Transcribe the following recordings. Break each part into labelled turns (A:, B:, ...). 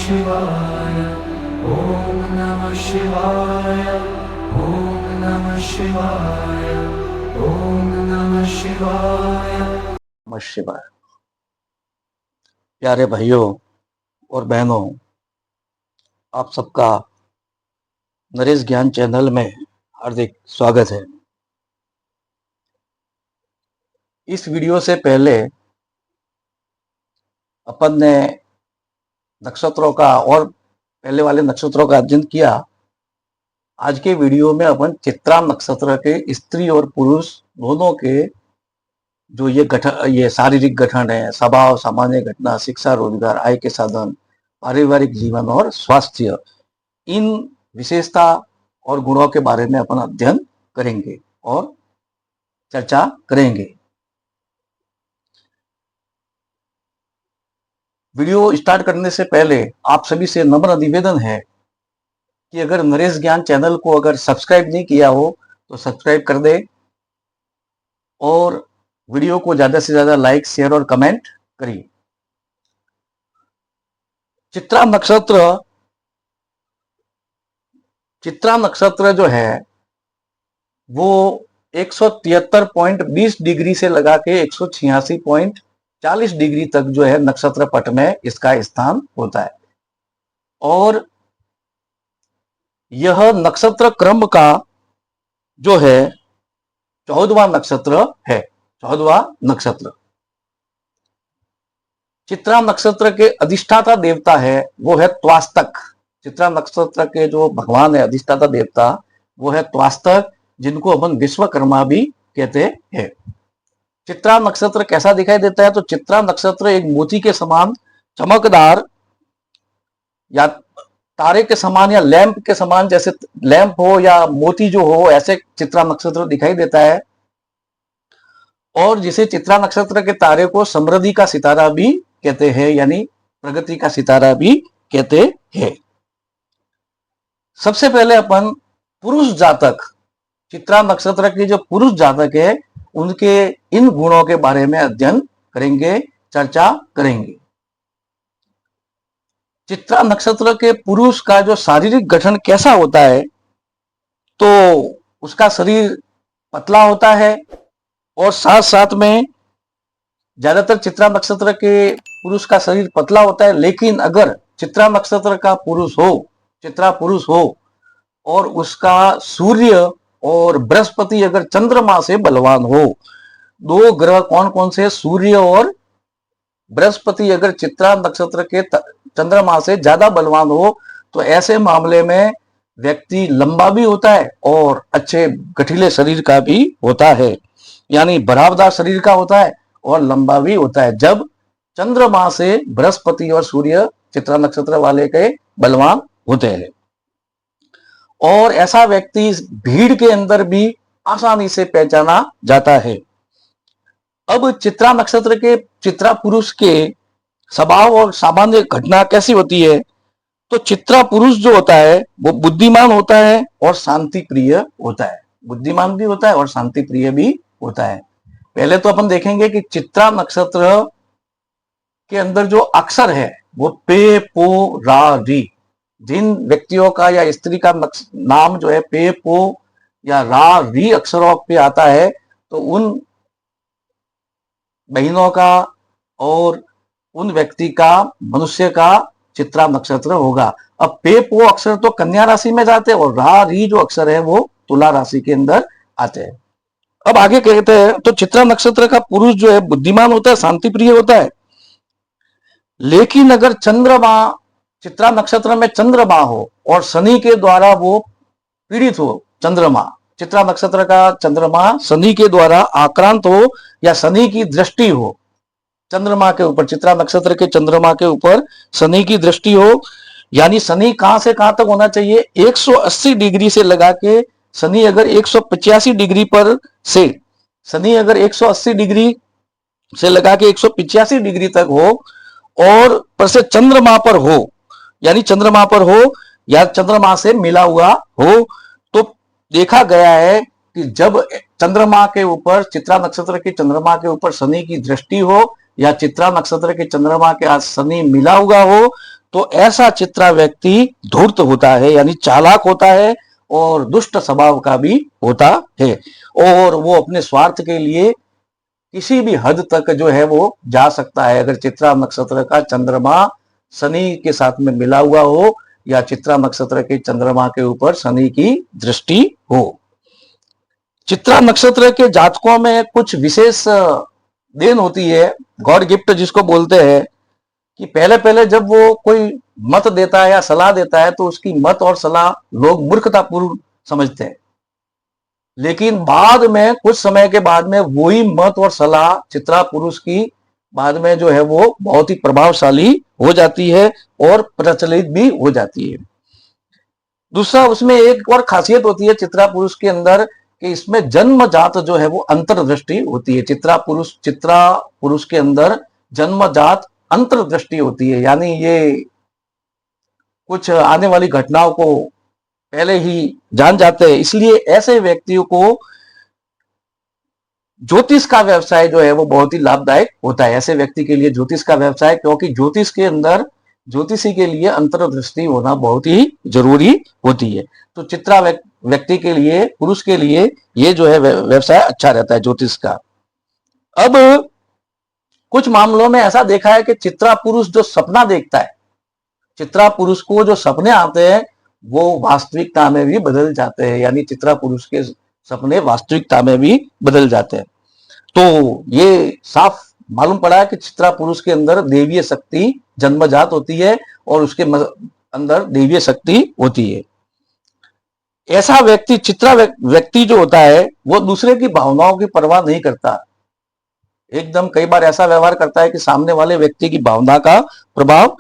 A: शिवाय ओम नमः शिवाय ओम नमः शिवाय ओम नमः शिवाय।
B: नमः शिवाय। प्यारे भाइयों और बहनों, आप सबका नरेश ज्ञान चैनल में हार्दिक स्वागत है। इस वीडियो से पहले अपन ने नक्षत्रों का और पहले वाले नक्षत्रों का अध्ययन किया। आज के वीडियो में अपन चित्रा नक्षत्र के स्त्री और पुरुष दोनों के जो ये शारीरिक गठन है, स्वभाव, सामान्य घटना, शिक्षा, रोजगार, आय के साधन, पारिवारिक जीवन और स्वास्थ्य, इन विशेषता और गुणों के बारे में अपन अध्ययन करेंगे और चर्चा करेंगे। वीडियो स्टार्ट करने से पहले आप सभी से नम्र निवेदन है कि अगर नरेश ज्ञान चैनल को अगर सब्सक्राइब नहीं किया हो तो सब्सक्राइब कर दे और वीडियो को ज्यादा से ज्यादा लाइक, शेयर और कमेंट करिए। चित्रा नक्षत्र जो है वो 173.20 डिग्री से लगा के 186.40 डिग्री तक जो है नक्षत्र पट में इसका स्थान होता है और यह नक्षत्र क्रम का जो है 14वां नक्षत्र है। 14वां नक्षत्र चित्रा नक्षत्र के अधिष्ठाता देवता है वो है त्वास्तक। चित्रा नक्षत्र के जो भगवान है, अधिष्ठाता देवता, वो है त्वास्तक, जिनको अपन विश्वकर्मा भी कहते हैं। चित्रा नक्षत्र कैसा दिखाई देता है? तो चित्रा नक्षत्र एक मोती के समान चमकदार या तारे के समान या लैंप के समान, जैसे लैंप हो या मोती जो हो, ऐसे चित्रा नक्षत्र दिखाई देता है। और जिसे चित्रा नक्षत्र के तारे को समृद्धि का सितारा भी कहते हैं, यानी प्रगति का सितारा भी कहते हैं। सबसे पहले अपन पुरुष जातक, चित्रा नक्षत्र के जो पुरुष जातक है, उनके इन गुणों के बारे में अध्ययन करेंगे, चर्चा करेंगे। चित्रा नक्षत्र के पुरुष का जो शारीरिक गठन कैसा होता है? तो उसका शरीर पतला होता है और साथ साथ में ज्यादातर चित्रा नक्षत्र के पुरुष का शरीर पतला होता है। लेकिन अगर चित्रा नक्षत्र का पुरुष हो, चित्रा पुरुष हो और उसका सूर्य और बृहस्पति अगर चंद्रमा से बलवान हो, दो ग्रह कौन कौन से? सूर्य और बृहस्पति अगर चित्रा नक्षत्र के चंद्रमा से ज्यादा बलवान हो तो ऐसे मामले में व्यक्ति लंबा भी होता है और अच्छे गठीले शरीर का भी होता है, यानी भरावदार शरीर का होता है और लंबा भी होता है, जब चंद्रमा से बृहस्पति और सूर्य चित्रा नक्षत्र वाले के बलवान होते हैं। और ऐसा व्यक्ति भीड़ के अंदर भी आसानी से पहचाना जाता है। अब चित्रा नक्षत्र के चित्रा पुरुष के स्वभाव और सामान्य घटना कैसी होती है? तो चित्रा पुरुष जो होता है वो बुद्धिमान होता है और शांति प्रिय होता है। बुद्धिमान भी होता है और शांति प्रिय भी होता है। पहले तो अपन देखेंगे कि चित्रा नक्षत्र के अंदर जो अक्षर है वो पे, पो, रा, री। जिन व्यक्तियों का या स्त्री का नाम जो है पे, पो या रा, री अक्षरों पे आता है तो उन बहनों का और उन व्यक्ति का, मनुष्य का चित्रा नक्षत्र होगा। अब पे, पो अक्षर तो कन्या राशि में जाते हैं और रा, री जो अक्षर है वो तुला राशि के अंदर आते हैं। अब आगे कहते हैं तो चित्रा नक्षत्र का पुरुष जो है बुद्धिमान होता है, शांति प्रिय होता है। लेकिन अगर चंद्रमा चित्रा नक्षत्र में चंद्रमा हो और शनि के द्वारा वो पीड़ित हो, चंद्रमा, चित्रा नक्षत्र का चंद्रमा शनि के द्वारा आक्रांत हो या शनि की दृष्टि हो चंद्रमा के ऊपर, चित्रा नक्षत्र के चंद्रमा के ऊपर शनि की दृष्टि हो, यानी शनि कहां से कहां तक होना चाहिए? 180 डिग्री से लगा के शनि अगर 185 डिग्री पर से, शनि अगर 180 डिग्री से लगा के 185 डिग्री तक हो और पर से चंद्रमा पर हो, यानी चंद्रमा पर हो या चंद्रमा से मिला हुआ हो, तो देखा गया है कि जब चंद्रमा के ऊपर, चित्रा नक्षत्र के चंद्रमा के ऊपर शनि की दृष्टि हो या चित्रा नक्षत्र के चंद्रमा के आज शनि मिला हुआ हो तो ऐसा चित्रा व्यक्ति धूर्त होता है, यानी चालाक होता है और दुष्ट स्वभाव का भी होता है, और वो अपने स्वार्थ के लिए किसी भी हद तक जो है वो जा सकता है। अगर चित्रा नक्षत्र का चंद्रमा शनि के साथ में मिला हुआ हो या चित्रा नक्षत्र के चंद्रमा के ऊपर शनि की दृष्टि हो। चित्रा नक्षत्र के जातकों में कुछ विशेष देन होती है, गॉड गिफ्ट जिसको बोलते हैं, कि पहले पहले जब वो कोई मत देता है या सलाह देता है तो उसकी मत और सलाह लोग मूर्खतापूर्ण समझते हैं, लेकिन बाद में कुछ समय के बाद में वही मत और सलाह चित्रा पुरुष की बाद में जो है वो बहुत ही प्रभावशाली हो जाती है और प्रचलित भी हो जाती है। दूसरा, उसमें एक और खासियत होती है चित्रा पुरुष के अंदर कि इसमें जन्मजात जो है वो अंतर्दृष्टि होती है। चित्रा पुरुष के अंदर जन्मजात अंतर्दृष्टि होती है, यानी ये कुछ आने वाली घटनाओं को पहले ही जान जाते हैं। इसलिए ऐसे व्यक्तियों को ज्योतिष का व्यवसाय जो है वो बहुत ही लाभदायक होता है। ऐसे व्यक्ति के लिए ज्योतिष का व्यवसाय, क्योंकि ज्योतिष के अंदर ज्योतिषी के लिए अंतर्दृष्टि होना बहुत ही जरूरी होती है। तो चित्रा व्यक्ति के लिए, पुरुष के लिए ये जो है व्यवसाय अच्छा रहता है ज्योतिष का। अब कुछ मामलों में ऐसा देखा है कि चित्रा पुरुष जो सपना देखता है, चित्रा पुरुष को जो सपने आते हैं वो वास्तविकता में भी बदल जाते हैं, यानी चित्रा पुरुष के सपने वास्तविकता में भी बदल जाते हैं। तो ये साफ मालूम पड़ा है कि चित्रा पुरुष के अंदर देवीय शक्ति जन्मजात होती है और उसके अंदर देवीय शक्ति होती है। ऐसा व्यक्ति, चित्रा व्यक्ति जो होता है वो दूसरे की भावनाओं की परवाह नहीं करता, एकदम कई बार ऐसा व्यवहार करता है कि सामने वाले व्यक्ति की भावना का प्रभाव,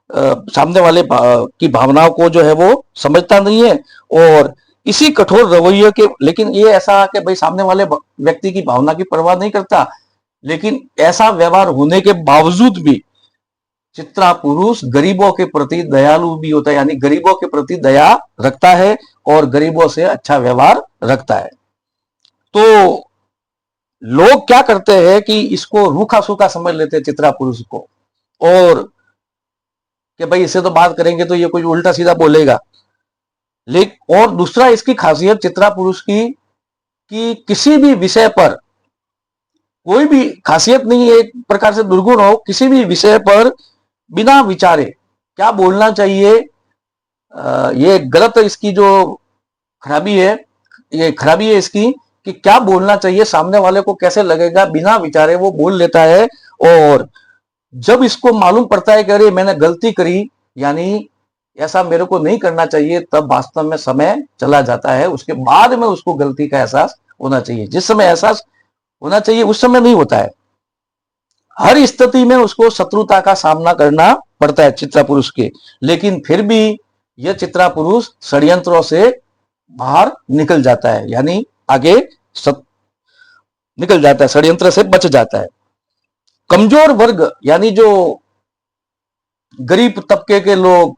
B: सामने वाले की भावनाओं को जो है वो समझता नहीं है, और इसी कठोर रवैये के, लेकिन ये ऐसा कि भाई सामने वाले व्यक्ति की भावना की परवाह नहीं करता, लेकिन ऐसा व्यवहार होने के बावजूद भी चित्रा पुरुष गरीबों के प्रति दयालु भी होता है, यानी गरीबों के प्रति दया रखता है और गरीबों से अच्छा व्यवहार रखता है। तो लोग क्या करते हैं कि इसको रूखा सूखा समझ लेते हैं चित्रा पुरुष को, और कि भाई इससे तो बात करेंगे तो ये कोई उल्टा सीधा बोलेगा। लेकिन और दूसरा, इसकी खासियत चित्रा पुरुष की कि किसी भी विषय पर कोई भी खासियत नहीं है, एक प्रकार से दुर्गुण हो, किसी भी विषय पर बिना विचारे क्या बोलना चाहिए, ये गलत, इसकी जो खराबी है, ये खराबी है इसकी कि क्या बोलना चाहिए, सामने वाले को कैसे लगेगा, बिना विचारे वो बोल लेता है। और जब इसको मालूम पड़ता है कि अरे मैंने गलती करी, यानी ऐसा मेरे को नहीं करना चाहिए, तब वास्तव में समय चला जाता है। उसके बाद में उसको गलती का एहसास होना चाहिए। जिस समय एहसास होना चाहिए उस समय नहीं होता है। हर स्थिति में उसको शत्रुता का सामना करना पड़ता है चित्रा पुरुष के, लेकिन फिर भी यह चित्रा पुरुष षड्यंत्रों से बाहर निकल जाता है, यानी आगे निकल जाता है, षड्यंत्र से बच जाता है। कमजोर वर्ग, यानी जो गरीब तबके के लोग,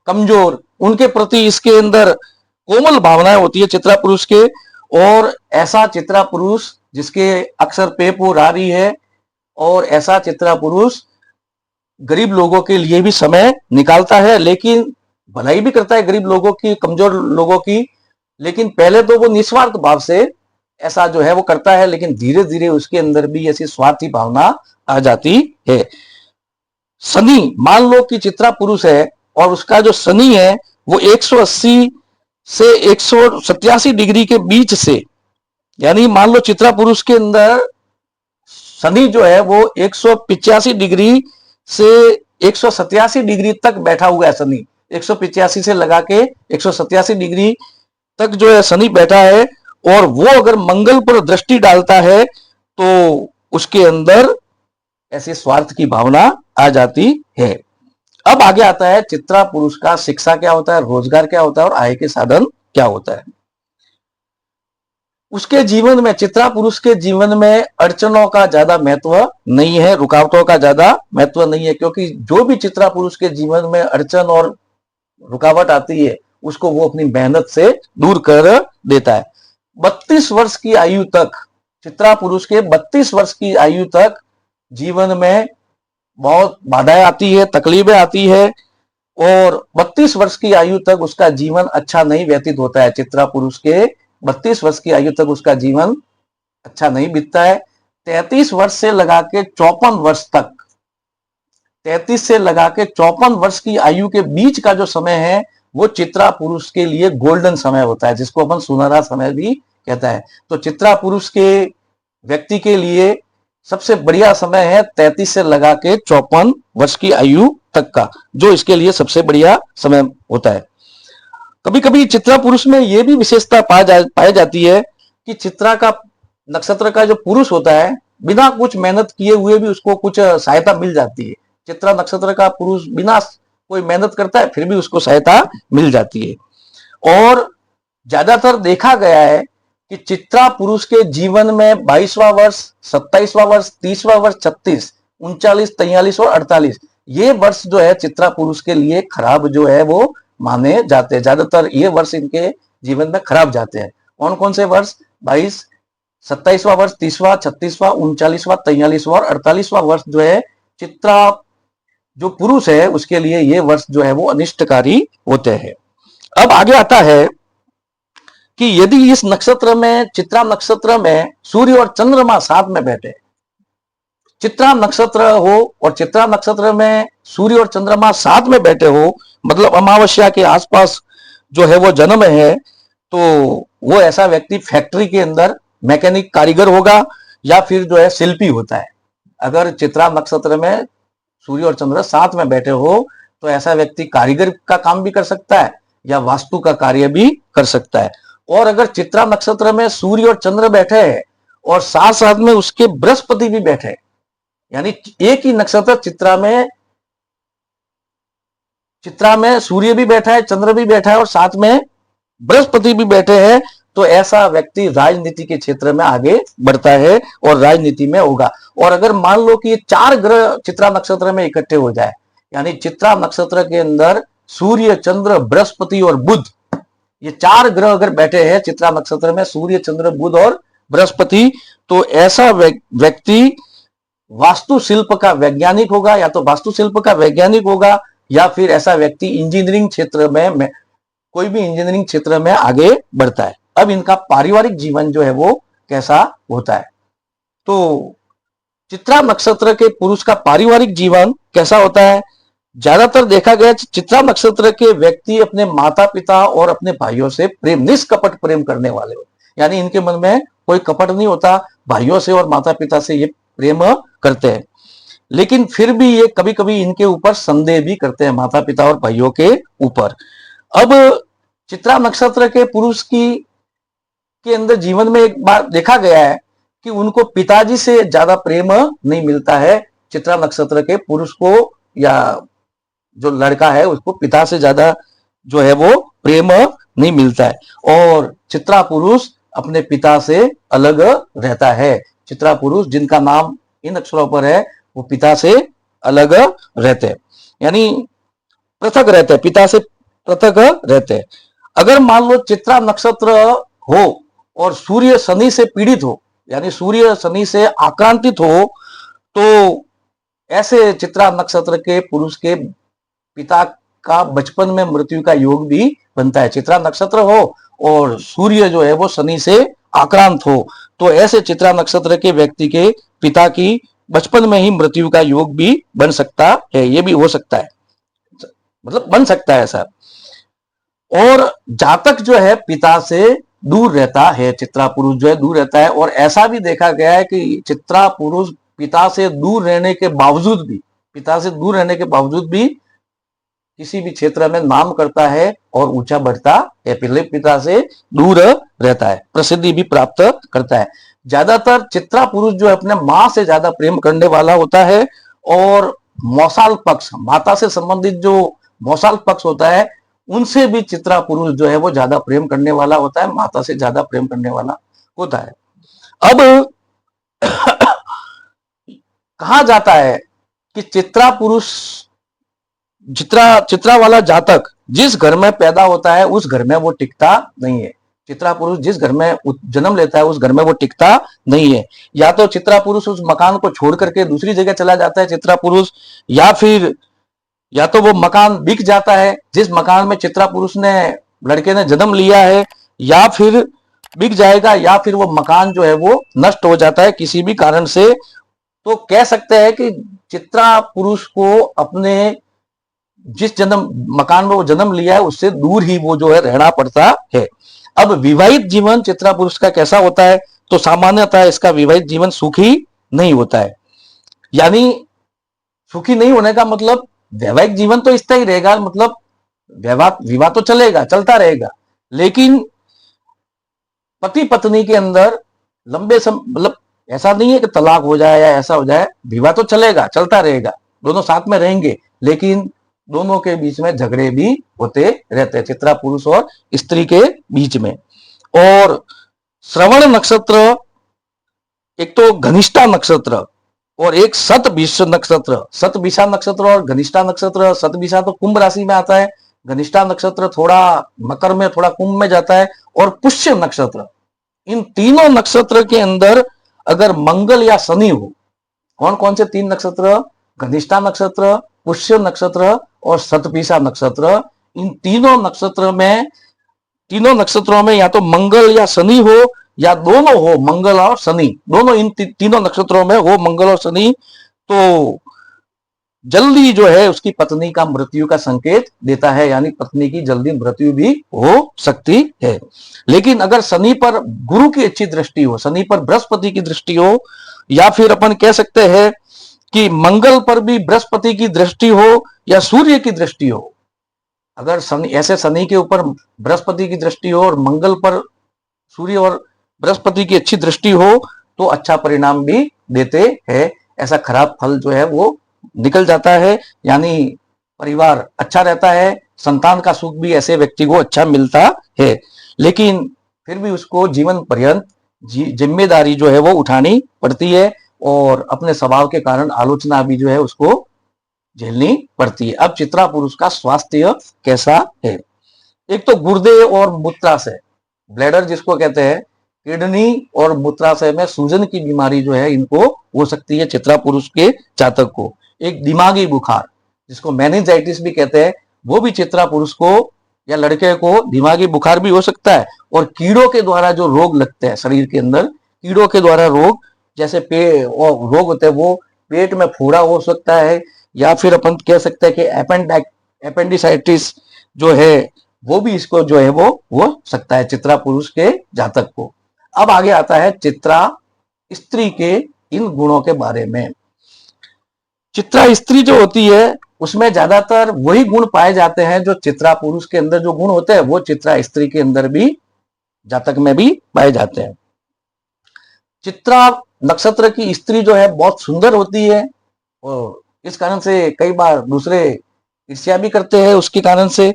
B: कमजोर, उनके प्रति इसके अंदर कोमल भावनाएं होती है चित्रा पुरुष के। और ऐसा चित्रा पुरुष जिसके अक्सर पेप और रारी है, और ऐसा चित्रा पुरुष गरीब लोगों के लिए भी समय निकालता है, लेकिन भलाई भी करता है गरीब लोगों की, कमजोर लोगों की। लेकिन पहले तो वो निस्वार्थ भाव से ऐसा जो है वो करता है, लेकिन धीरे धीरे उसके अंदर भी ऐसी स्वार्थी भावना आ जाती है। शनि, मान लो कि चित्रा पुरुष है और उसका जो शनि है वो 180 से 187 डिग्री के बीच से, यानी मान लो चित्रा पुरुष के अंदर शनि जो है वो 185 डिग्री से 187 डिग्री तक बैठा हुआ है। शनि 185 से लगा के 187 डिग्री तक जो है शनि बैठा है, और वो अगर मंगल पर दृष्टि डालता है तो उसके अंदर ऐसी स्वार्थ की भावना आ जाती है। अब आगे आता है चित्रा पुरुष का शिक्षा क्या होता है, रोजगार क्या होता है और आय के साधन क्या होता है। उसके जीवन में, चित्रा पुरुष के जीवन में अड़चनों का ज्यादा महत्व नहीं है, रुकावटों का ज्यादा महत्व नहीं है, क्योंकि जो भी चित्रा पुरुष के जीवन में अड़चन और रुकावट आती है उसको वो अपनी मेहनत से दूर कर देता है। 32 वर्ष की आयु तक, चित्रा पुरुष के 32 वर्ष की आयु तक जीवन में बहुत बाधाएं आती है, तकलीफें आती है, और 32 वर्ष की आयु तक उसका जीवन अच्छा नहीं व्यतीत होता है। चित्रा पुरुष के 32 वर्ष की आयु तक उसका जीवन अच्छा नहीं बीतता है। 33 वर्ष से लगा के 54 वर्ष तक, 33 से लगा के 54 वर्ष की आयु के बीच का जो समय है वो चित्रा पुरुष के लिए गोल्डन समय होता है, जिसको अपन सुनहरा समय भी कहता है। तो चित्रा पुरुष के व्यक्ति के लिए सबसे बढ़िया समय है 33 से लगा के 54 वर्ष की आयु तक का, जो इसके लिए सबसे बढ़िया समय होता है। कभी कभी चित्रा पुरुष में यह भी विशेषता पाई जाती है कि चित्रा का नक्षत्र का जो पुरुष होता है, बिना कुछ मेहनत किए हुए भी उसको कुछ सहायता मिल जाती है। चित्रा नक्षत्र का पुरुष बिना कोई मेहनत करता है फिर भी उसको सहायता मिल जाती है। और ज्यादातर देखा गया है कि चित्रा पुरुष के जीवन में 22वां वर्ष, 27वां वर्ष, 30वां वर्ष, 36, 39, 43 और 48 ये वर्ष जो है चित्रा पुरुष के लिए खराब जो है वो माने जाते हैं। ज्यादातर ये वर्ष इनके जीवन में खराब जाते हैं। कौन कौन से वर्ष? 22, 27वां वर्ष, 30वां, 36वां, 39वां, 43वां और 48वां वर्ष जो है चित्रा जो पुरुष है उसके लिए ये वर्ष जो है वो अनिष्टकारी होते हैं। अब आगे आता है कि यदि इस नक्षत्र में, चित्रा नक्षत्र में सूर्य और चंद्रमा साथ में बैठे, चित्रा नक्षत्र हो और चित्रा नक्षत्र में सूर्य और चंद्रमा साथ में बैठे हो, मतलब अमावस्या के आसपास जो है वो जन्म है, तो वो ऐसा व्यक्ति फैक्ट्री के अंदर मैकेनिक कारीगर होगा या फिर जो है शिल्पी होता है। अगर चित्रा नक्षत्र में सूर्य और चंद्र साथ में बैठे हो तो ऐसा व्यक्ति कारीगर का काम भी कर सकता है या वास्तु का कार्य भी कर सकता है। और अगर चित्रा नक्षत्र में सूर्य और चंद्र बैठे हैं और साथ साथ में उसके बृहस्पति भी बैठे, यानी एक ही नक्षत्र चित्रा में सूर्य भी बैठा है, चंद्र भी बैठा है और साथ में बृहस्पति भी बैठे हैं, तो ऐसा व्यक्ति राजनीति के क्षेत्र में आगे बढ़ता है और राजनीति में होगा। और अगर मान लो कि ये 4 ग्रह चित्रा नक्षत्र में इकट्ठे हो जाए, यानी चित्रा नक्षत्र के अंदर सूर्य, चंद्र, बृहस्पति और बुध, ये 4 ग्रह अगर बैठे हैं चित्रा नक्षत्र में, सूर्य, चंद्र, बुध और बृहस्पति, तो ऐसा व्यक्ति वास्तुशिल्प का वैज्ञानिक होगा, या तो वास्तुशिल्प का वैज्ञानिक होगा या फिर ऐसा व्यक्ति इंजीनियरिंग क्षेत्र में कोई भी इंजीनियरिंग क्षेत्र में आगे बढ़ता है। अब इनका पारिवारिक जीवन जो है वो कैसा होता है? तो चित्रा नक्षत्र के पुरुष का पारिवारिक जीवन कैसा होता है? ज्यादातर देखा गया चित्रा नक्षत्र के व्यक्ति अपने माता पिता और अपने भाइयों से प्रेम, निष्कपट प्रेम करने वाले होते, यानी इनके मन में कोई कपट नहीं होता, भाइयों से और माता पिता से ये प्रेम करते हैं। लेकिन फिर भी ये कभी कभी इनके ऊपर संदेह भी करते हैं, माता पिता और भाइयों के ऊपर। अब चित्रा नक्षत्र के पुरुष के अंदर जीवन में एक बार देखा गया है कि उनको पिताजी से ज्यादा प्रेम नहीं मिलता है। चित्रा नक्षत्र के पुरुष को या जो लड़का है उसको पिता से ज्यादा जो है वो प्रेम नहीं मिलता है, और चित्रा पुरुष अपने पिता से अलग रहता है। चित्रा पुरुष जिनका नाम इन अक्षरों पर है वो पिता से अलग रहते हैं, यानी पृथक रहते हैं, पिता से पृथक रहते हैं। अगर मान लो चित्रा नक्षत्र हो और सूर्य शनि से पीड़ित हो, यानी सूर्य शनि से आक्रांतित हो, तो ऐसे चित्रा नक्षत्र के पुरुष के पिता का बचपन में मृत्यु का योग भी बनता है। चित्रा नक्षत्र हो और सूर्य जो है वो शनि से आक्रांत हो, तो ऐसे चित्रा नक्षत्र के व्यक्ति के पिता की बचपन में ही मृत्यु का योग भी बन सकता है। ये भी हो सकता है, मतलब बन सकता है ऐसा। और जातक जो है पिता से दूर रहता है, चित्रा पुरुष जो है दूर रहता है। और ऐसा भी देखा गया है कि चित्रा पुरुष पिता से दूर रहने के बावजूद भी किसी भी क्षेत्र में नाम करता है और ऊंचा बढ़ता है, पहले पिता से दूर रहता है, प्रसिद्धि भी प्राप्त करता है। ज्यादातर चित्रा पुरुष जो है अपने माँ से ज्यादा प्रेम करने वाला होता है, और मौसाल पक्ष, माता से संबंधित जो मौसाल पक्ष होता है उनसे भी चित्रा पुरुष जो है वो ज्यादा प्रेम करने वाला होता है, माता से ज्यादा प्रेम करने वाला होता है। अब कहा जाता है कि चित्रा पुरुष, चित्रा वाला जातक जिस घर में पैदा होता है उस घर में वो टिकता नहीं है। चित्रा पुरुष जिस घर में जन्म लेता है उस घर में वो टिकता नहीं है। या तो चित्रा पुरुष उस मकान को छोड़ करके दूसरी जगह चला जाता है चित्रा पुरुष, या फिर या तो वो मकान बिक जाता है जिस मकान में चित्रा पुरुष ने लड़के ने जन्म लिया है, या फिर बिक जाएगा, या फिर वो मकान जो है वो नष्ट हो जाता है किसी भी कारण से। तो कह सकते हैं कि चित्रा पुरुष को अपने जिस जन्म मकान में वो जन्म लिया है उससे दूर ही वो जो है रहना पड़ता है। अब विवाहित जीवन चित्रा पुरुष का कैसा होता है, तो सामान्यतः इसका विवाहित जीवन सुखी नहीं होता है। यानी सुखी नहीं होने का मतलब वैवाहिक जीवन तो इस ही रहेगा, मतलब विवाह तो चलेगा, चलता रहेगा, लेकिन पति पत्नी के अंदर लंबे समय मतलब ऐसा नहीं है कि तलाक हो जाए या ऐसा हो जाए, विवाह तो चलेगा, चलता रहेगा, दोनों साथ में रहेंगे, लेकिन दोनों के बीच में झगड़े भी होते रहते हैं, चित्रा पुरुष और स्त्री के बीच में। और श्रवण नक्षत्र, एक तो घनिष्ठा नक्षत्र और एक शतभिषा नक्षत्र। शतभिषा नक्षत्र और घनिष्ठा नक्षत्र, शतभिषा तो कुंभ राशि में आता है, घनिष्ठा नक्षत्र थोड़ा मकर में थोड़ा कुंभ में जाता है, और पुष्य नक्षत्र। इन तीनों नक्षत्र के अंदर अगर मंगल या शनि हो, कौन कौन से तीन नक्षत्र, घनिष्ठा नक्षत्र, पुष्य नक्षत्र और शतभिषा नक्षत्र, इन तीनों नक्षत्रों में या तो मंगल या शनि हो या दोनों हो, मंगल और शनि दोनों, इन तीनों नक्षत्रों में हो मंगल और शनि, तो जल्दी जो है उसकी पत्नी का मृत्यु का संकेत देता है, यानी पत्नी की जल्दी मृत्यु भी हो सकती है। लेकिन अगर शनि पर गुरु की अच्छी दृष्टि हो, शनि पर बृहस्पति की दृष्टि हो, या फिर अपन कह सकते हैं कि मंगल पर भी बृहस्पति की दृष्टि हो या सूर्य की दृष्टि हो, अगर शनि ऐसे शनि के ऊपर बृहस्पति की दृष्टि हो और मंगल पर सूर्य और बृहस्पति की अच्छी दृष्टि हो, तो अच्छा परिणाम भी देते हैं, ऐसा खराब फल जो है वो निकल जाता है, यानी परिवार अच्छा रहता है, संतान का सुख भी ऐसे व्यक्ति को अच्छा मिलता है। लेकिन फिर भी उसको जीवन पर्यंत जिम्मेदारी जो है वो उठानी पड़ती है, और अपने स्वभाव के कारण आलोचना भी जो है उसको झेलनी पड़ती है। अब चित्रा पुरुष का स्वास्थ्य कैसा है, एक तो गुर्दे और मूत्राशय, ब्लैडर जिसको कहते हैं, किडनी और मूत्राशय में सूजन की बीमारी जो है इनको हो सकती है चित्रा पुरुष के जातक को। एक दिमागी बुखार जिसको मेनिंजाइटिस भी कहते हैं, वो भी चित्रा पुरुष को या लड़के को दिमागी बुखार भी हो सकता है। और कीड़ों के द्वारा जो रोग लगते हैं शरीर के अंदर, कीड़ों के द्वारा रोग जैसे रोग होते हैं, वो पेट में फोड़ा हो सकता है, या फिर अपन कह सकते हैं कि एपेंडिसाइटिस जो है वो भी इसको जो है वो हो सकता है चित्रा पुरुष के जातक को। अब आगे आता है चित्रा स्त्री के इन गुणों के बारे में। चित्रा स्त्री जो होती है उसमें ज्यादातर वही गुण पाए जाते हैं जो चित्रा पुरुष के अंदर जो गुण होते हैं वो चित्रा स्त्री के अंदर भी, जातक में भी पाए जाते हैं। चित्रा नक्षत्र की स्त्री जो है बहुत सुंदर होती है, और इस कारण से कई बार दूसरे ईर्ष्या भी करते हैं, उसके कारण से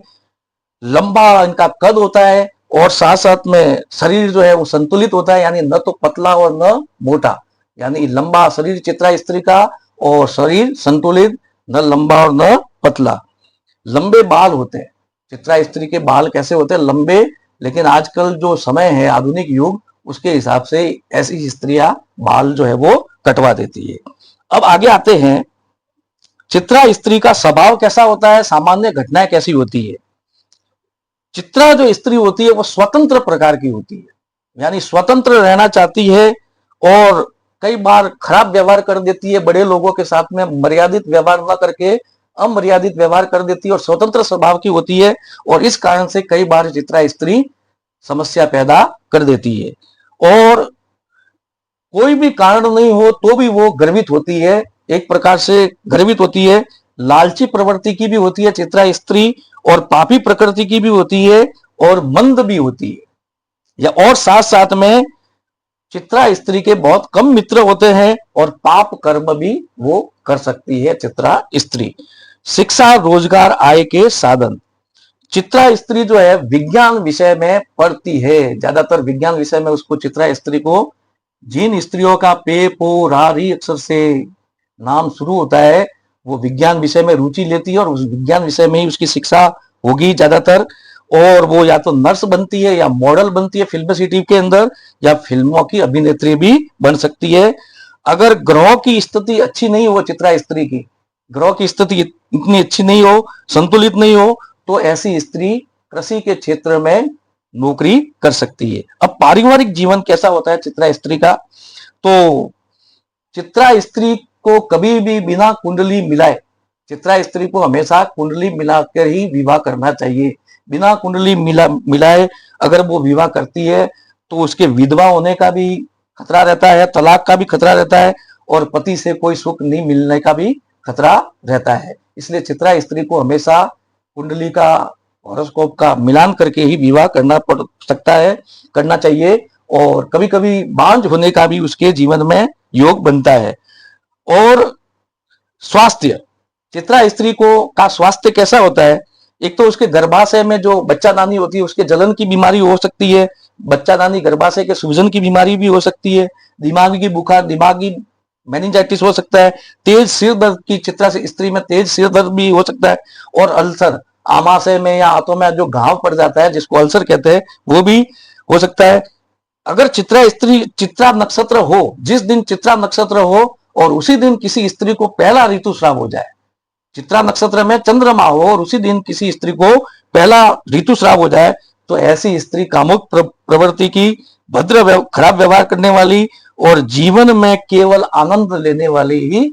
B: लंबा इनका कद होता है, और साथ साथ में शरीर जो है वो संतुलित होता है, यानी न तो पतला और न मोटा, यानी लंबा शरीर चित्रा स्त्री का, और शरीर संतुलित, न लंबा और न पतला। लंबे बाल होते हैं, चित्रा स्त्री के बाल कैसे होते हैं, लंबे, लेकिन आजकल जो समय है आधुनिक युग उसके हिसाब से ऐसी स्त्रियां बाल जो है वो कटवा देती है। अब आगे आते हैं, चित्रा स्त्री का स्वभाव कैसा होता है, सामान्य घटनाएं कैसी होती है। चित्रा जो स्त्री होती है वो स्वतंत्र प्रकार की होती है, यानी स्वतंत्र रहना चाहती है, और कई बार खराब व्यवहार कर देती है बड़े लोगों के साथ में, मर्यादित व्यवहार न करके अमर्यादित व्यवहार कर देती है, और स्वतंत्र स्वभाव की होती है, और इस कारण से कई बार चित्रा स्त्री समस्या पैदा कर देती है। और कोई भी कारण नहीं हो तो भी वो गर्वित होती है, एक प्रकार से गर्वित होती है, लालची प्रवृत्ति की भी होती है चित्रा स्त्री, और पापी प्रकृति की भी होती है, और मंद भी होती है, या और साथ साथ में चित्रा स्त्री के बहुत कम मित्र होते हैं, और पाप कर्म भी वो कर सकती है चित्रा स्त्री। शिक्षा, रोजगार, आय के साधन, चित्रा स्त्री जो है विज्ञान विषय में पढ़ती है, ज्यादातर विज्ञान विषय में उसको चित्रा स्त्री को, जिन स्त्रियों का पे पो रा री अक्षर से नाम शुरू होता है वो विज्ञान विषय में रुचि लेती है, और उस विज्ञान विषय में ही उसकी शिक्षा होगी ज्यादातर। और वो या तो नर्स बनती है या मॉडल बनती है फिल्म सिटी के अंदर, या फिल्मों की अभिनेत्री भी बन सकती है। अगर ग्रहों की स्थिति अच्छी नहीं हो, चित्रा स्त्री की ग्रहों की स्थिति इतनी अच्छी नहीं हो, संतुलित नहीं हो, तो ऐसी स्त्री कृषि के क्षेत्र में नौकरी कर सकती है। अब पारिवारिक जीवन कैसा होता है चित्रा स्त्री का, तो चित्रा स्त्री को कभी भी बिना कुंडली मिलाए, चित्रा स्त्री को हमेशा कुंडली मिलाकर ही विवाह करना चाहिए। बिना कुंडली मिलाए अगर वो विवाह करती है तो उसके विधवा होने का भी खतरा रहता है, तलाक का भी खतरा रहता है, और पति से कोई सुख नहीं मिलने का भी खतरा रहता है। इसलिए चित्रा स्त्री को हमेशा कुंडली का, हॉरोस्कोप का मिलान करके ही विवाह करना पड़ सकता है, करना चाहिए। और कभी कभी बांझ होने का भी उसके जीवन में योग बनता है। और स्वास्थ्य, चित्रा स्त्री को का स्वास्थ्य कैसा होता है, एक तो उसके गर्भाशय में जो बच्चा दानी होती है उसके जलन की बीमारी हो सकती है, बच्चा दानी गर्भाशय के सूजन की बीमारी भी हो सकती है, दिमागी बुखार, दिमागी मेनिंजाइटिस हो सकता है, तेज सिर दर्द की चित्रा से स्त्री में तेज सिर दर्द भी हो सकता है, और अल्सर, आमाशय में या हाथों में जो घाव पड़ जाता है जिसको अल्सर कहते हैं वो भी हो सकता है। अगर चित्रा स्त्री, चित्रा नक्षत्र हो, जिस दिन चित्रा नक्षत्र हो और उसी दिन किसी स्त्री को पहला ऋतुस्राव हो जाए, चित्रा नक्षत्र में चंद्रमा हो और उसी दिन किसी स्त्री को पहला ऋतुस्राव हो जाए, तो ऐसी स्त्री कामुक प्रवृत्ति की, भद्र खराब व्यवहार करने वाली और जीवन में केवल आनंद लेने वाली ही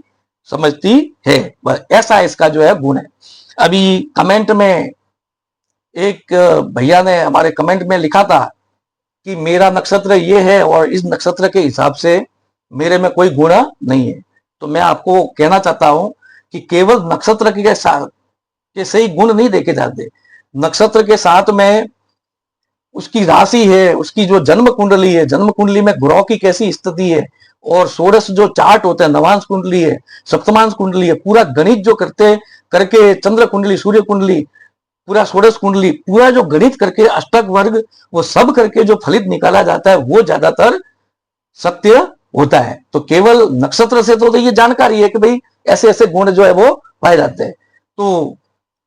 B: समझती है। ऐसा इसका जो है गुण है। अभी कमेंट में एक भैया ने हमारे कमेंट में लिखा था कि मेरा नक्षत्र ये है और इस नक्षत्र के हिसाब से मेरे में कोई गुण नहीं है। तो मैं आपको कहना चाहता हूं कि केवल नक्षत्र के साथ के सही गुण नहीं देखे जाते, नक्षत्र के साथ में उसकी राशि है, उसकी जो जन्म कुंडली है, जन्म कुंडली में ग्रहों की कैसी स्थिति है, और षोडश जो चार्ट होते हैं, नवांश कुंडली है, सप्तमांश कुंडली है, पूरा गणित जो करके चंद्र कुंडली, सूर्य कुंडली, पूरा षोडश कुंडली, पूरा जो गणित करके अष्टक वर्ग वो सब करके जो फलित निकाला जाता है वो ज्यादातर सत्य होता है। तो केवल नक्षत्र से तो ये जानकारी है कि भाई ऐसे ऐसे गुण जो है वो पाए जाते हैं। तो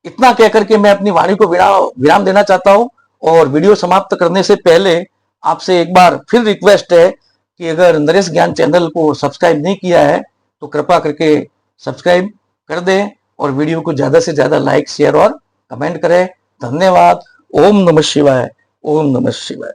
B: इतना कहकर के मैं अपनी वाणी को विराम देना चाहता हूं, और वीडियो समाप्त करने से पहले आपसे एक बार फिर रिक्वेस्ट है कि अगर नरेश ज्ञान चैनल को सब्सक्राइब नहीं किया है तो कृपा करके सब्सक्राइब कर दें, और वीडियो को ज्यादा से ज्यादा लाइक, शेयर और कमेंट करें। धन्यवाद। ओम नमः शिवाय। ओम नमः शिवाय।